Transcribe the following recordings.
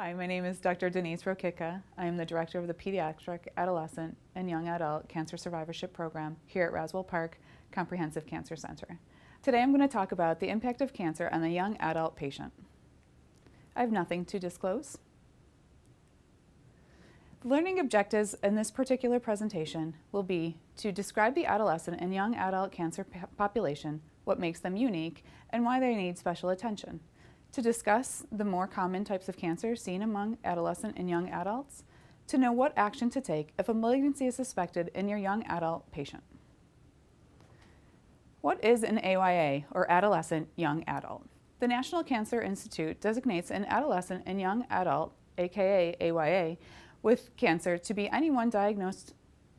Hi, my name is Dr. Denise Rokitka. I am the director of the Pediatric, Adolescent, and Young Adult Cancer Survivorship Program here at Roswell Park Comprehensive Cancer Center. Today I'm going to talk about the impact of cancer on the young adult patient. I have nothing to disclose. The learning objectives in this particular presentation will be to describe the adolescent and young adult cancer population, what makes them unique, and why they need special attention. To discuss the more common types of cancer seen among adolescent and young adults, to know what action to take if a malignancy is suspected in your young adult patient. What is an AYA, or adolescent young adult? The National Cancer Institute designates an adolescent and young adult, aka AYA, with cancer to be anyone diagnosed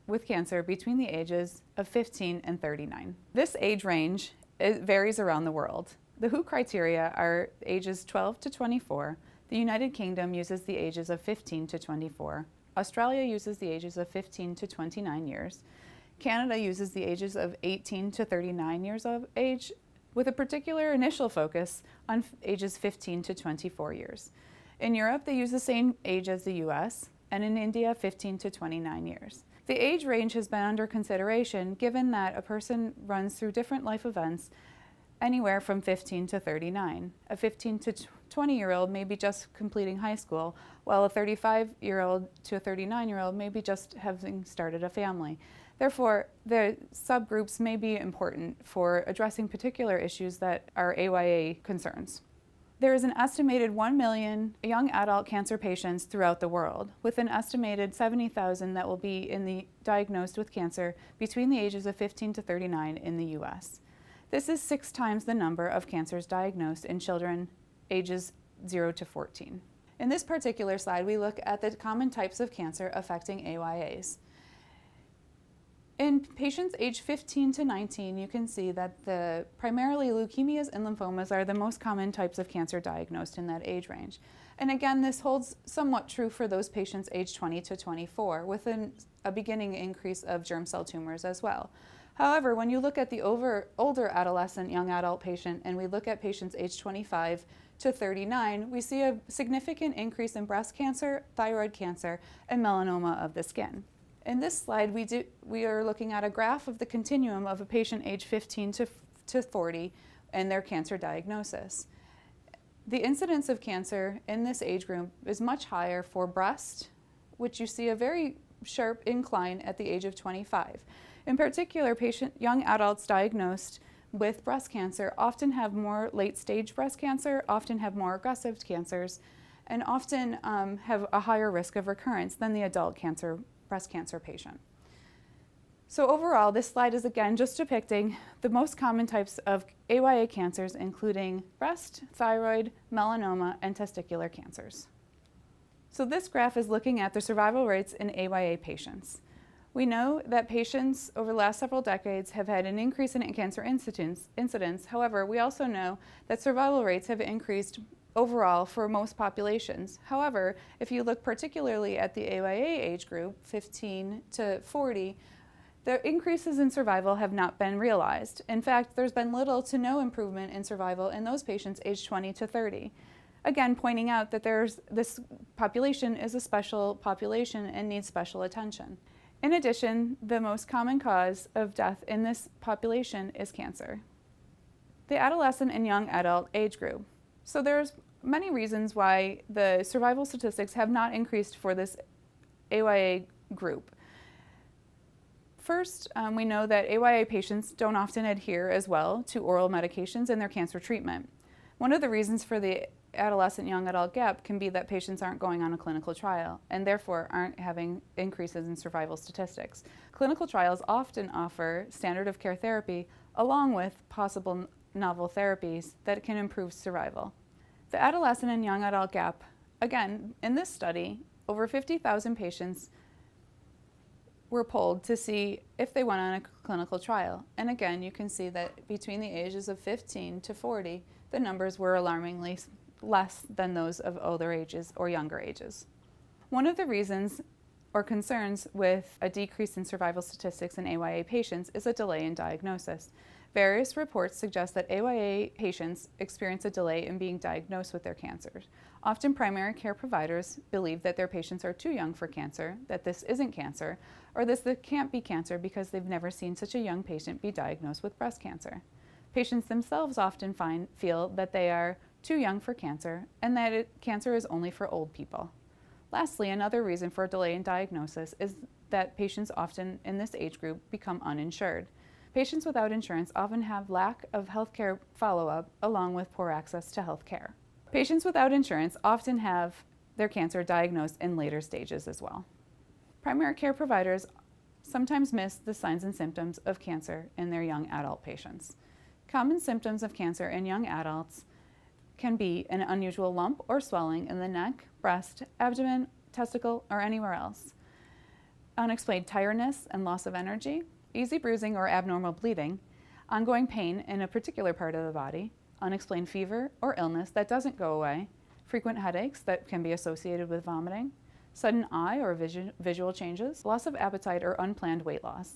with cancer between the ages of 15 and 39. This age range varies around the world. The WHO criteria are ages 12 to 24. The United Kingdom uses the ages of 15 to 24. Australia uses the ages of 15 to 29 years. Canada uses the ages of 18 to 39 years of age, with a particular initial focus on ages 15 to 24 years. In Europe, they use the same age as the US, and in India, 15 to 29 years. The age range has been under consideration given that a person runs through different life events anywhere from 15 to 39. A 15 to 20-year-old may be just completing high school, while a 35-year-old to a 39-year-old may be just having started a family. Therefore, the subgroups may be important for addressing particular issues that are AYA concerns. There is an estimated 1 million young adult cancer patients throughout the world, with an estimated 70,000 that will be diagnosed with cancer between the ages of 15 to 39 in the US. This is 6 times the number of cancers diagnosed in children ages 0 to 14. In this particular slide, we look at the common types of cancer affecting AYAs. In patients aged 15 to 19, you can see that primarily leukemias and lymphomas are the most common types of cancer diagnosed in that age range. And again, this holds somewhat true for those patients aged 20 to 24, with a beginning increase of germ cell tumors as well. However, when you look at the older adolescent young adult patient and we look at patients aged 25 to 39, we see a significant increase in breast cancer, thyroid cancer, and melanoma of the skin. In this slide, we are looking at a graph of the continuum of a patient aged 15 to 40 and their cancer diagnosis. The incidence of cancer in this age group is much higher for breast, which you see a very sharp incline at the age of 25. In particular, young adults diagnosed with breast cancer often have more late-stage breast cancer, often have more aggressive cancers, and often have a higher risk of recurrence than the adult breast cancer patient. So overall, this slide is again just depicting the most common types of AYA cancers, including breast, thyroid, melanoma, and testicular cancers. So this graph is looking at the survival rates in AYA patients. We know that patients over the last several decades have had an increase in cancer incidence. However, we also know that survival rates have increased overall for most populations. However, if you look particularly at the AYA age group, 15 to 40, the increases in survival have not been realized. In fact, there's been little to no improvement in survival in those patients aged 20 to 30. Again, pointing out that this population is a special population and needs special attention. In addition, the most common cause of death in this population is cancer. The adolescent and young adult age group. So there's many reasons why the survival statistics have not increased for this AYA group. First, we know that AYA patients don't often adhere as well to oral medications in their cancer treatment. One of the reasons for the adolescent young adult gap can be that patients aren't going on a clinical trial and therefore aren't having increases in survival statistics. Clinical trials often offer standard of care therapy along with possible novel therapies that can improve survival. The adolescent and young adult gap, again, in this study, over 50,000 patients were polled to see if they went on a clinical trial. And again, you can see that between the ages of 15 to 40, the numbers were alarmingly less than those of older ages or younger ages. One of the reasons or concerns with a decrease in survival statistics in AYA patients is a delay in diagnosis. Various reports suggest that AYA patients experience a delay in being diagnosed with their cancers. Often primary care providers believe that their patients are too young for cancer, that this isn't cancer, or this can't be cancer because they've never seen such a young patient be diagnosed with breast cancer. Patients themselves often feel that they are too young for cancer and that cancer is only for old people. Lastly, another reason for a delay in diagnosis is that patients often in this age group become uninsured. Patients without insurance often have lack of healthcare follow-up along with poor access to health care. Patients without insurance often have their cancer diagnosed in later stages as well. Primary care providers sometimes miss the signs and symptoms of cancer in their young adult patients. Common symptoms of cancer in young adults can be an unusual lump or swelling in the neck, breast, abdomen, testicle, or anywhere else, unexplained tiredness and loss of energy, easy bruising or abnormal bleeding, ongoing pain in a particular part of the body, unexplained fever or illness that doesn't go away, frequent headaches that can be associated with vomiting, sudden eye or visual changes, loss of appetite or unplanned weight loss,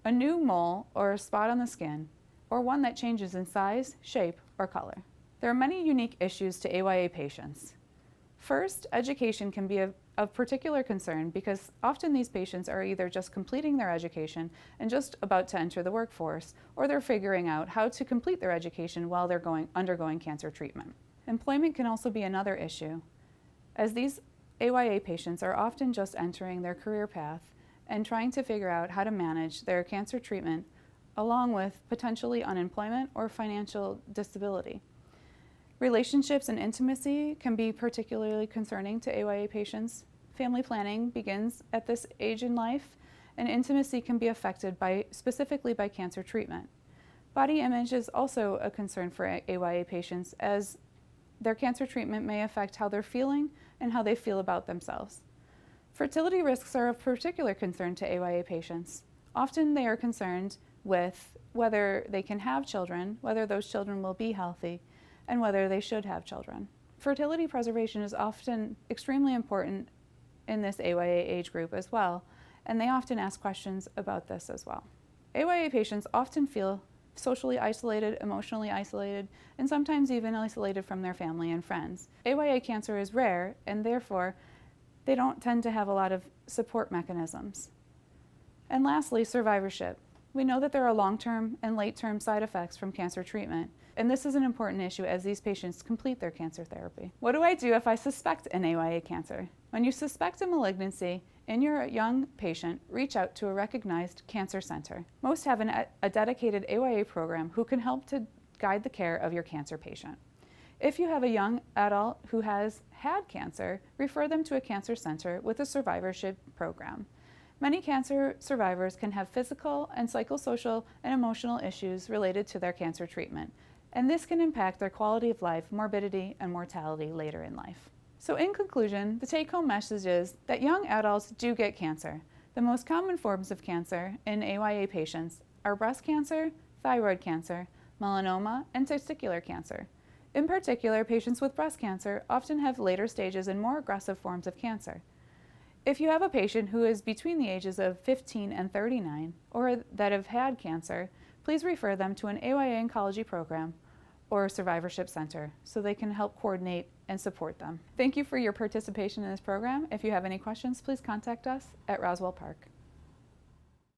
a new mole or a spot on the skin, or one that changes in size, shape, or color. There are many unique issues to AYA patients. First, education can be of particular concern because often these patients are either just completing their education and just about to enter the workforce, or they're figuring out how to complete their education while they're undergoing cancer treatment. Employment can also be another issue, as these AYA patients are often just entering their career path and trying to figure out how to manage their cancer treatment along with potentially unemployment or financial disability. Relationships and intimacy can be particularly concerning to AYA patients. Family planning begins at this age in life, and intimacy can be affected specifically by cancer treatment. Body image is also a concern for AYA patients, as their cancer treatment may affect how they're feeling and how they feel about themselves. Fertility risks are of particular concern to AYA patients. Often they are concerned with whether they can have children, whether those children will be healthy, and whether they should have children. Fertility preservation is often extremely important in this AYA age group as well, and they often ask questions about this as well. AYA patients often feel socially isolated, emotionally isolated, and sometimes even isolated from their family and friends. AYA cancer is rare, and therefore they don't tend to have a lot of support mechanisms. And lastly, survivorship. We know that there are long-term and late-term side effects from cancer treatment, and this is an important issue as these patients complete their cancer therapy. What do I do if I suspect an AYA cancer? When you suspect a malignancy in your young patient, reach out to a recognized cancer center. Most have a dedicated AYA program who can help to guide the care of your cancer patient. If you have a young adult who has had cancer, refer them to a cancer center with a survivorship program. Many cancer survivors can have physical and psychosocial and emotional issues related to their cancer treatment, and this can impact their quality of life, morbidity, and mortality later in life. So in conclusion, the take-home message is that young adults do get cancer. The most common forms of cancer in AYA patients are breast cancer, thyroid cancer, melanoma, and testicular cancer. In particular, patients with breast cancer often have later stages and more aggressive forms of cancer. If you have a patient who is between the ages of 15 and 39 or that have had cancer, please refer them to an AYA oncology program or survivorship center so they can help coordinate and support them. Thank you for your participation in this program. If you have any questions, please contact us at Roswell Park.